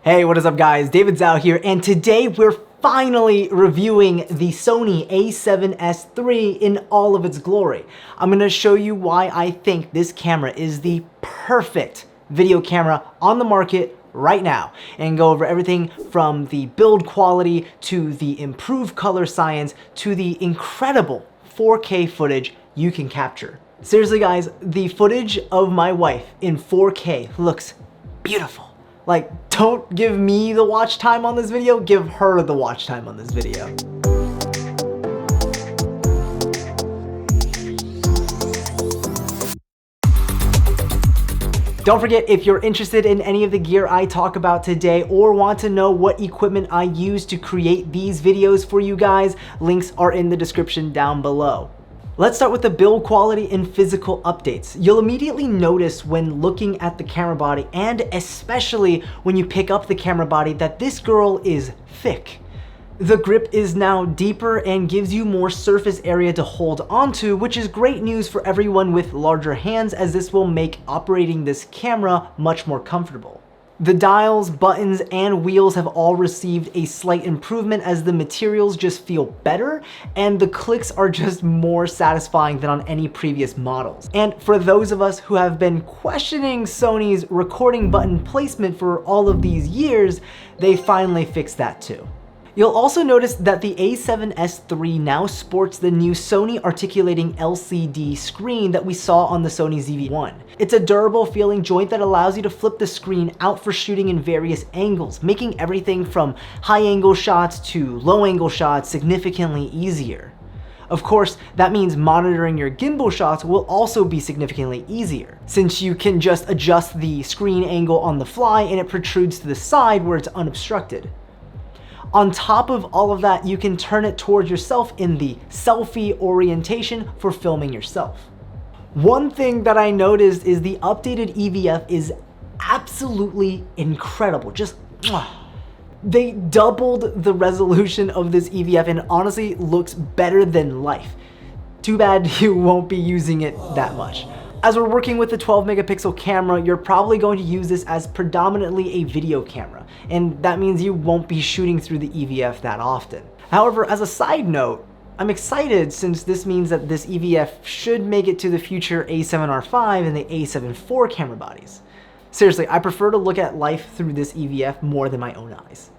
Hey, what is up guys? David Zhou here, and today we're finally reviewing the Sony a7S III in all of its glory. I'm gonna show you why I think this camera is the perfect video camera on the market right now, and go over everything from the build quality to the improved color science to the incredible 4K footage you can capture. Seriously guys, the footage of my wife in 4K looks beautiful. Like, don't give me the watch time on this video, give her the watch time on this video. Don't forget, if you're interested in any of the gear I talk about today or want to know what equipment I use to create these videos for you guys, links are in the description down below. Let's start with the build quality and physical updates. You'll immediately notice when looking at the camera body, and especially when you pick up the camera body, that this girl is thick. The grip is now deeper and gives you more surface area to hold onto, which is great news for everyone with larger hands, as this will make operating this camera much more comfortable. The dials, buttons, and wheels have all received a slight improvement as the materials just feel better and the clicks are just more satisfying than on any previous models. And for those of us who have been questioning Sony's recording button placement for all of these years, they finally fixed that too. You'll also notice that the a7S III now sports the new Sony articulating LCD screen that we saw on the Sony ZV-1. It's a durable feeling joint that allows you to flip the screen out for shooting in various angles, making everything from high angle shots to low angle shots significantly easier. Of course, that means monitoring your gimbal shots will also be significantly easier, since you can just adjust the screen angle on the fly and it protrudes to the side where it's unobstructed. On top of all of that, you can turn it towards yourself in the selfie orientation for filming yourself. One thing that I noticed is the updated EVF is absolutely incredible. Just, they doubled the resolution of this EVF and honestly looks better than life. Too bad you won't be using it that much. As we're working with the 12 megapixel camera, you're probably going to use this as predominantly a video camera, and that means you won't be shooting through the EVF that often. However, as a side note, I'm excited since this means that this EVF should make it to the future A7R5 and the A7 IV camera bodies. Seriously, I prefer to look at life through this EVF more than my own eyes.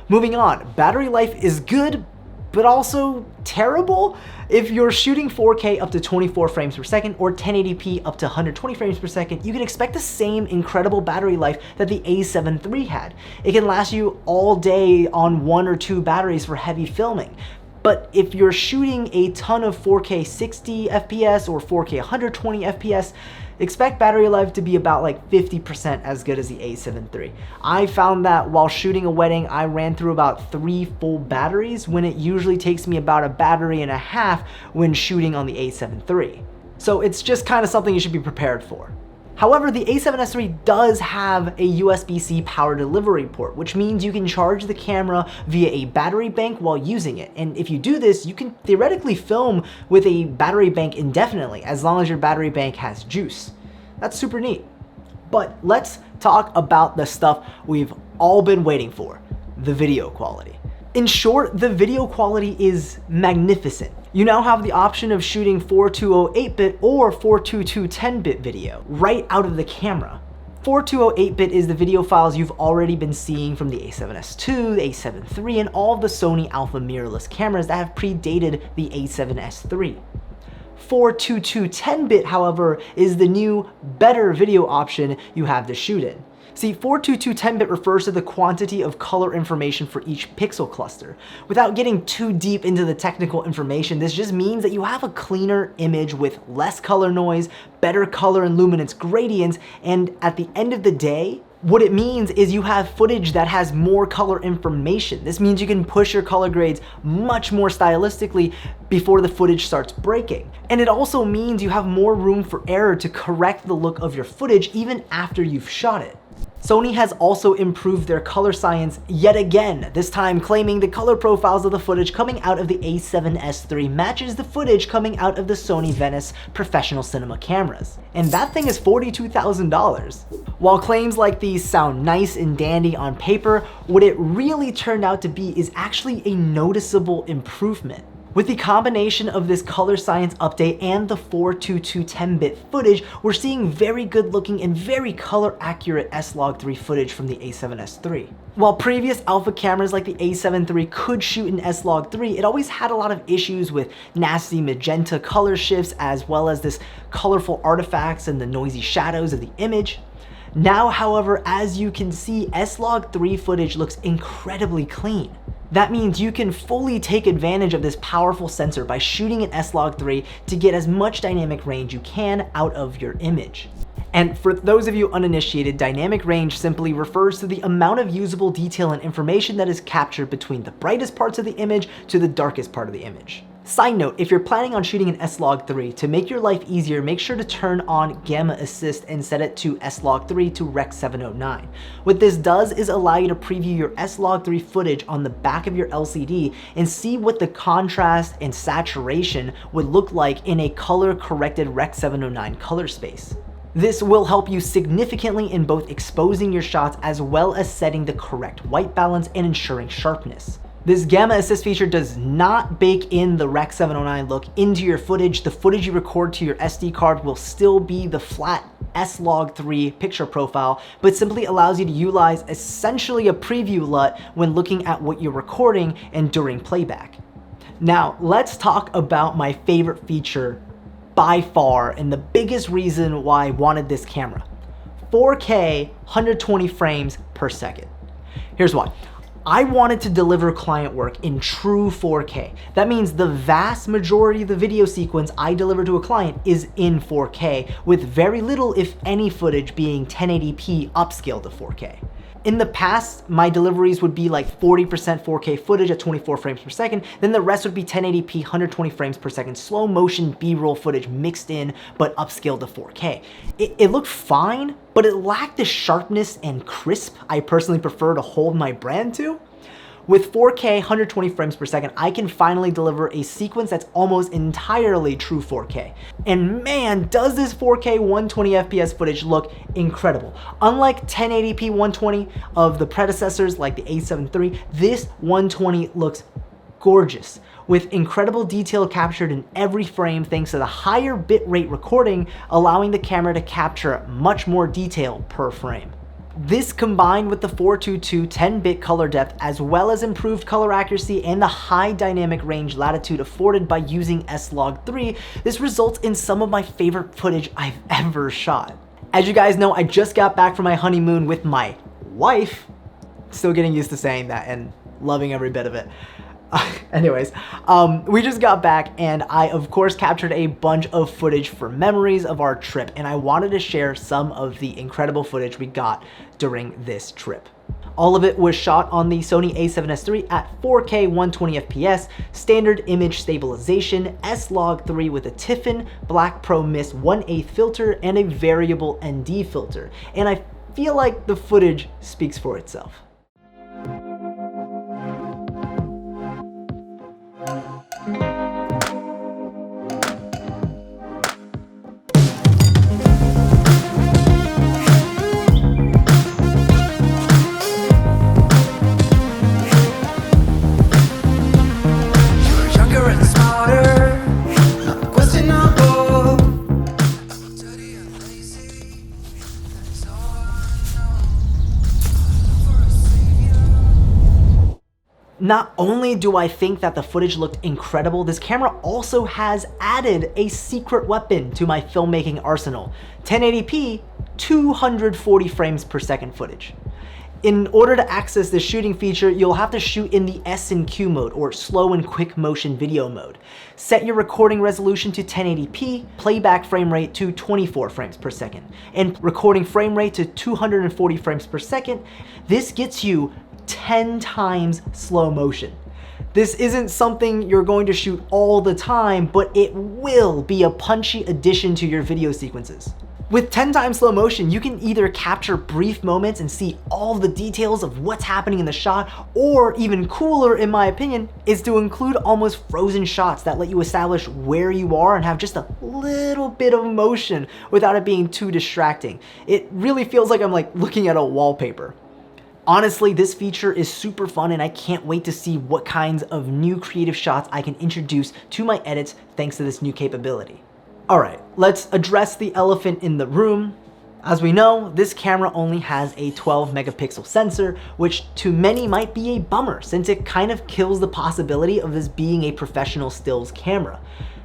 Moving on, battery life is good, but also terrible. If you're shooting 4K up to 24 frames per second or 1080p up to 120 frames per second, you can expect the same incredible battery life that the a7 III had. It can last you all day on 1 or 2 batteries for heavy filming. But if you're shooting a ton of 4K 60 FPS or 4K 120 FPS, expect battery life to be about like 50% as good as the a7 III. I found that while shooting a wedding, I ran through about 3 full batteries when it usually takes me about a battery and a half when shooting on the a7 III. So it's just kind of something you should be prepared for. However, the a7S III does have a USB-C power delivery port, which means you can charge the camera via a battery bank while using it. And if you do this, you can theoretically film with a battery bank indefinitely, as long as your battery bank has juice. That's super neat. But let's talk about the stuff we've all been waiting for, the video quality. In short, the video quality is magnificent. You now have the option of shooting 420 8-bit or 422 10-bit video right out of the camera. 420 8-bit is the video files you've already been seeing from the a7S II, the a7 III, and all of the Sony alpha mirrorless cameras that have predated the a7S III. 422 10-bit, however, is the new, better video option you have to shoot in. See, 422 10-bit refers to the quantity of color information for each pixel cluster. Without getting too deep into the technical information, this just means that you have a cleaner image with less color noise, better color and luminance gradients, and at the end of the day, what it means is you have footage that has more color information. This means you can push your color grades much more stylistically before the footage starts breaking. And it also means you have more room for error to correct the look of your footage even after you've shot it. Sony has also improved their color science yet again, this time claiming the color profiles of the footage coming out of the a7S III matches the footage coming out of the Sony Venice professional cinema cameras. And that thing is $42,000. While claims like these sound nice and dandy on paper, what it really turned out to be is actually a noticeable improvement. With the combination of this color science update and the 422 10-bit footage, we're seeing very good looking and very color accurate S-Log3 footage from the a7S III. While previous alpha cameras like the a7 III could shoot in S-Log3, it always had a lot of issues with nasty magenta color shifts as well as this colorful artifacts and the noisy shadows of the image. Now, however, as you can see, S-Log3 footage looks incredibly clean. That means you can fully take advantage of this powerful sensor by shooting an S-Log3 to get as much dynamic range you can out of your image. And for those of you uninitiated, dynamic range simply refers to the amount of usable detail and information that is captured between the brightest parts of the image to the darkest part of the image. Side note, if you're planning on shooting an S-Log3, to make your life easier, make sure to turn on Gamma Assist and set it to S-Log3 to Rec 709. What this does is allow you to preview your S-Log3 footage on the back of your LCD and see what the contrast and saturation would look like in a color-corrected Rec 709 color space. This will help you significantly in both exposing your shots as well as setting the correct white balance and ensuring sharpness. This Gamma Assist feature does not bake in the Rec 709 look into your footage. The footage you record to your SD card will still be the flat S-Log3 picture profile, but simply allows you to utilize essentially a preview LUT when looking at what you're recording and during playback. Now, let's talk about my favorite feature by far and the biggest reason why I wanted this camera. 4K 120 frames per second. Here's why. I wanted to deliver client work in true 4K. That means the vast majority of the video sequence I deliver to a client is in 4K, with very little, if any, footage being 1080p upscaled to 4K. In the past, my deliveries would be like 40% 4K footage at 24 frames per second, then the rest would be 1080p 120 frames per second slow motion B-roll footage mixed in but upscaled to 4K. It looked fine, but it lacked the sharpness and crisp I personally prefer to hold my brand to. With 4K 120 frames per second, I can finally deliver a sequence that's almost entirely true 4K. And man, does this 4K 120 FPS footage look incredible. Unlike 1080p 120 of the predecessors like the a7 III, this 120 looks gorgeous, with incredible detail captured in every frame thanks to the higher bitrate recording, allowing the camera to capture much more detail per frame. This combined with the 422 10-bit color depth as well as improved color accuracy and the high dynamic range latitude afforded by using S-Log3, this results in some of my favorite footage I've ever shot. As you guys know, I just got back from my honeymoon with my wife. Still getting used to saying that and loving every bit of it. Anyways, we just got back and I of course captured a bunch of footage for memories of our trip, and I wanted to share some of the incredible footage we got during this trip. All of it was shot on the Sony a7S III at 4K 120 FPS, standard image stabilization, S-Log3 with a Tiffin Black Pro Mist 1/8 filter and a variable ND filter, and I feel like the footage speaks for itself. Not only do I think that the footage looked incredible, this camera also has added a secret weapon to my filmmaking arsenal: 1080p 240 frames per second footage. In order to access this shooting feature, you'll have to shoot in the S&Q mode, or slow and quick motion video mode. Set your recording resolution to 1080p, playback frame rate to 24 frames per second, and recording frame rate to 240 frames per second. This gets you 10 times slow motion. This isn't something you're going to shoot all the time, but it will be a punchy addition to your video sequences. With 10 times slow motion, you can either capture brief moments and see all the details of what's happening in the shot, or even cooler, in my opinion, is to include almost frozen shots that let you establish where you are and have just a little bit of motion without it being too distracting. It really feels like I'm like looking at a wallpaper. Honestly, this feature is super fun and I can't wait to see what kinds of new creative shots I can introduce to my edits thanks to this new capability. Alright, let's address the elephant in the room. As we know, this camera only has a 12 megapixel sensor, which to many might be a bummer since it kind of kills the possibility of this being a professional stills camera.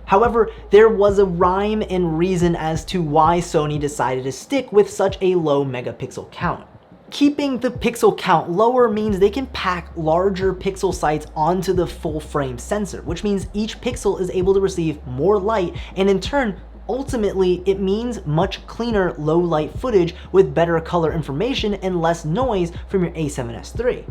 However, there was a rhyme and reason as to why Sony decided to stick with such a low megapixel count. Keeping the pixel count lower means they can pack larger pixel sites onto the full frame sensor, which means each pixel is able to receive more light, and in turn, ultimately, it means much cleaner low light footage with better color information and less noise from your A7S III.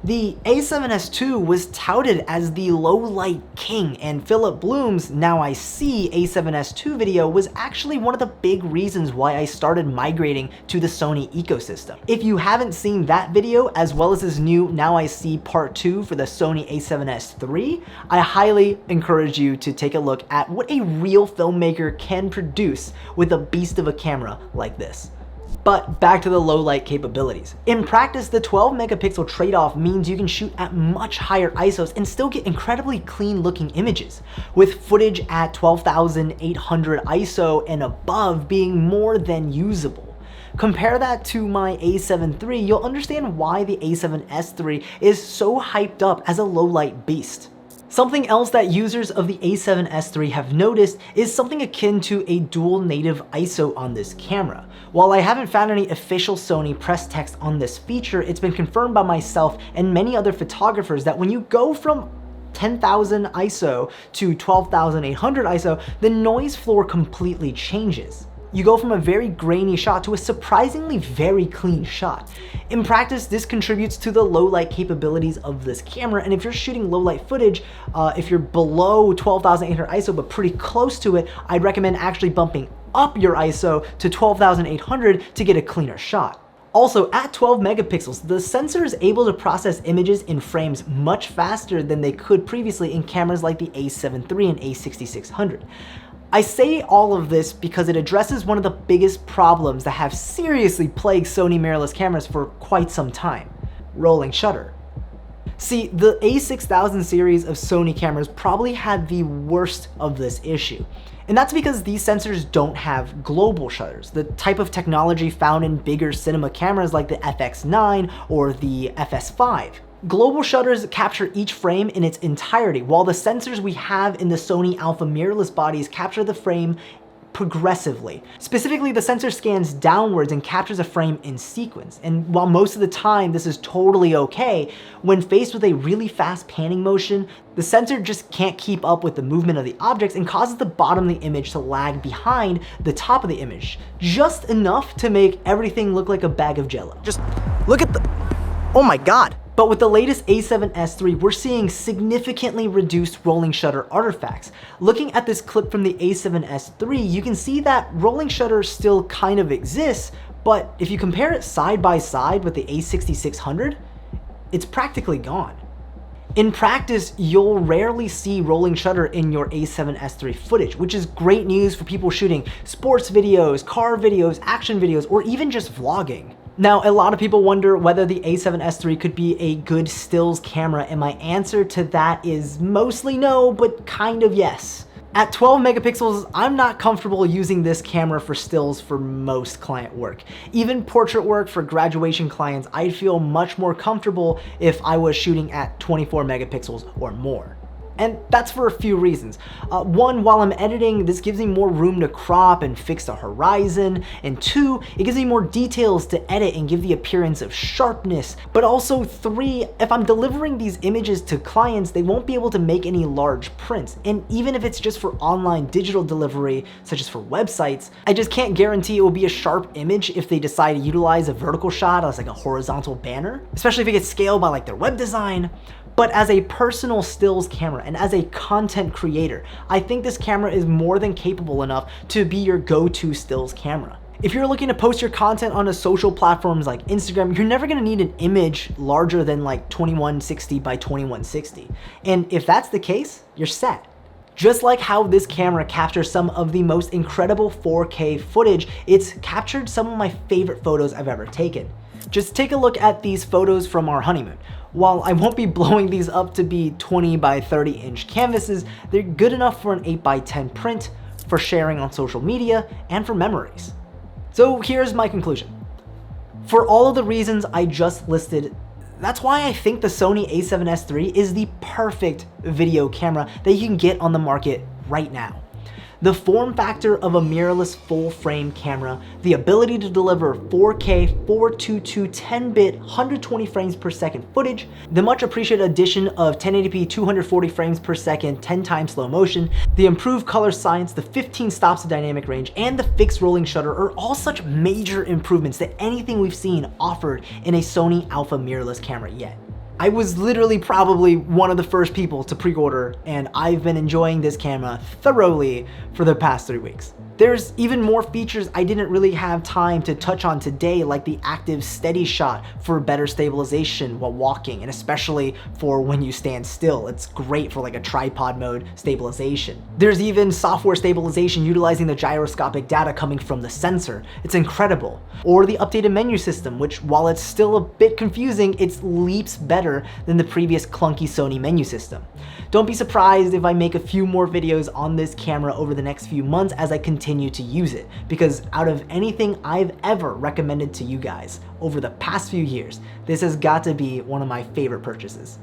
The A7S II was touted as the low light king, and Philip Bloom's Now I See A7S II video was actually one of the big reasons why I started migrating to the Sony ecosystem. If you haven't seen that video, as well as his new Now I See Part 2 for the Sony A7S III, I highly encourage you to take a look at what a real filmmaker can produce with a beast of a camera like this. But back to the low light capabilities. In practice, the 12 megapixel trade-off means you can shoot at much higher ISOs and still get incredibly clean looking images, with footage at 12,800 ISO and above being more than usable. Compare that to my A7 III, you'll understand why the A7S III is so hyped up as a low light beast. Something else that users of the A7S III have noticed is something akin to a dual native ISO on this camera. While I haven't found any official Sony press text on this feature, it's been confirmed by myself and many other photographers that when you go from 10,000 ISO to 12,800 ISO, the noise floor completely changes. You go from a very grainy shot to a surprisingly very clean shot. In practice, this contributes to the low light capabilities of this camera, and if you're shooting low light footage, if you're below 12,800 ISO but pretty close to it, I'd recommend actually bumping up your ISO to 12,800 to get a cleaner shot. Also, at 12 megapixels, the sensor is able to process images in frames much faster than they could previously in cameras like the A7 III and A6600. I say all of this because it addresses one of the biggest problems that have seriously plagued Sony mirrorless cameras for quite some time: rolling shutter. See, the A6000 series of Sony cameras probably had the worst of this issue. And that's because these sensors don't have global shutters, the type of technology found in bigger cinema cameras like the FX9 or the FS5. Global shutters capture each frame in its entirety, while the sensors we have in the Sony Alpha mirrorless bodies capture the frame progressively. Specifically, the sensor scans downwards and captures a frame in sequence. And while most of the time this is totally okay, when faced with a really fast panning motion, the sensor just can't keep up with the movement of the objects and causes the bottom of the image to lag behind the top of the image, just enough to make everything look like a bag of jello. Just look at the, oh my God. But with the latest A7S III, we're seeing significantly reduced rolling shutter artifacts. Looking at this clip from the A7S III, you can see that rolling shutter still kind of exists, but if you compare it side by side with the A6600, it's practically gone. In practice, you'll rarely see rolling shutter in your A7S III footage, which is great news for people shooting sports videos, car videos, action videos, or even just vlogging. Now, a lot of people wonder whether the A7S III could be a good stills camera, and my answer to that is mostly no, but kind of yes. At 12 megapixels, I'm not comfortable using this camera for stills for most client work. Even portrait work for graduation clients, I'd feel much more comfortable if I was shooting at 24 megapixels or more. And that's for a few reasons. One, while I'm editing, this gives me more room to crop and fix the horizon. And two, it gives me more details to edit and give the appearance of sharpness. But also three, if I'm delivering these images to clients, they won't be able to make any large prints. And even if it's just for online digital delivery, such as for websites, I just can't guarantee it will be a sharp image if they decide to utilize a vertical shot as like a horizontal banner, especially if it gets scaled by like their web design. But as a personal stills camera and as a content creator, I think this camera is more than capable enough to be your go-to stills camera. If you're looking to post your content on a social platforms like Instagram, you're never gonna need an image larger than like 2160 by 2160. And if that's the case, you're set. Just like how this camera captures some of the most incredible 4K footage, it's captured some of my favorite photos I've ever taken. Just take a look at these photos from our honeymoon. While I won't be blowing these up to be 20 by 30 inch canvases, they're good enough for an 8 by 10 print, for sharing on social media, and for memories. So here's my conclusion. For all of the reasons I just listed, that's why I think the Sony a7S III is the perfect video camera that you can get on the market right now. The form factor of a mirrorless full frame camera, the ability to deliver 4K 422 10-bit 120 frames per second footage, the much appreciated addition of 1080p 240 frames per second 10 times slow motion, the improved color science, the 15 stops of dynamic range, and the fixed rolling shutter are all such major improvements to anything we've seen offered in a Sony Alpha mirrorless camera yet. I was literally probably one of the first people to pre-order, and I've been enjoying this camera thoroughly for the past 3 weeks. There's even more features I didn't really have time to touch on today, like the active steady shot for better stabilization while walking, and especially for when you stand still. It's great for like a tripod mode stabilization. There's even software stabilization utilizing the gyroscopic data coming from the sensor. It's incredible. Or the updated menu system, which while it's still a bit confusing, it's leaps better than the previous clunky Sony menu system. Don't be surprised if I make a few more videos on this camera over the next few months as I continue to use it, because out of anything I've ever recommended to you guys over the past few years, this has got to be one of my favorite purchases.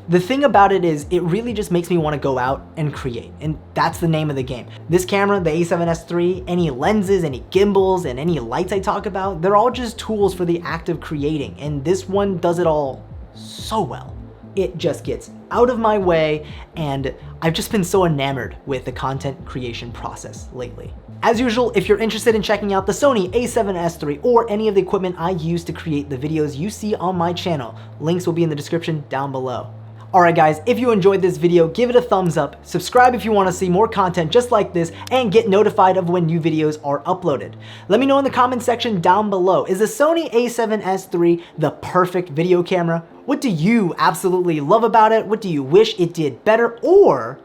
The thing about it is, it really just makes me want to go out and create, and that's the name of the game. This camera, the a7S III, any lenses, any gimbals, and any lights I talk about, they're all just tools for the act of creating, and this one does it all so well. It just gets out of my way, and I've just been so enamored with the content creation process lately. As usual, if you're interested in checking out the Sony a7S III or any of the equipment I use to create the videos you see on my channel, links will be in the description down below. Alright guys, if you enjoyed this video, give it a thumbs up, subscribe if you want to see more content just like this, and get notified of when new videos are uploaded. Let me know in the comment section down below, is the Sony a7S III the perfect video camera? What do you absolutely love about it? What do you wish it did better? Or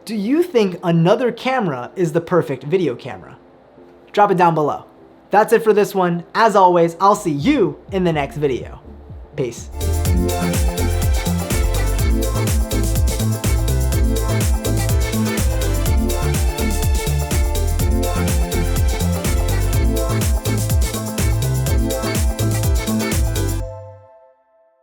do you think another camera is the perfect video camera? Drop it down below. That's it for this one. As always, I'll see you in the next video. Peace.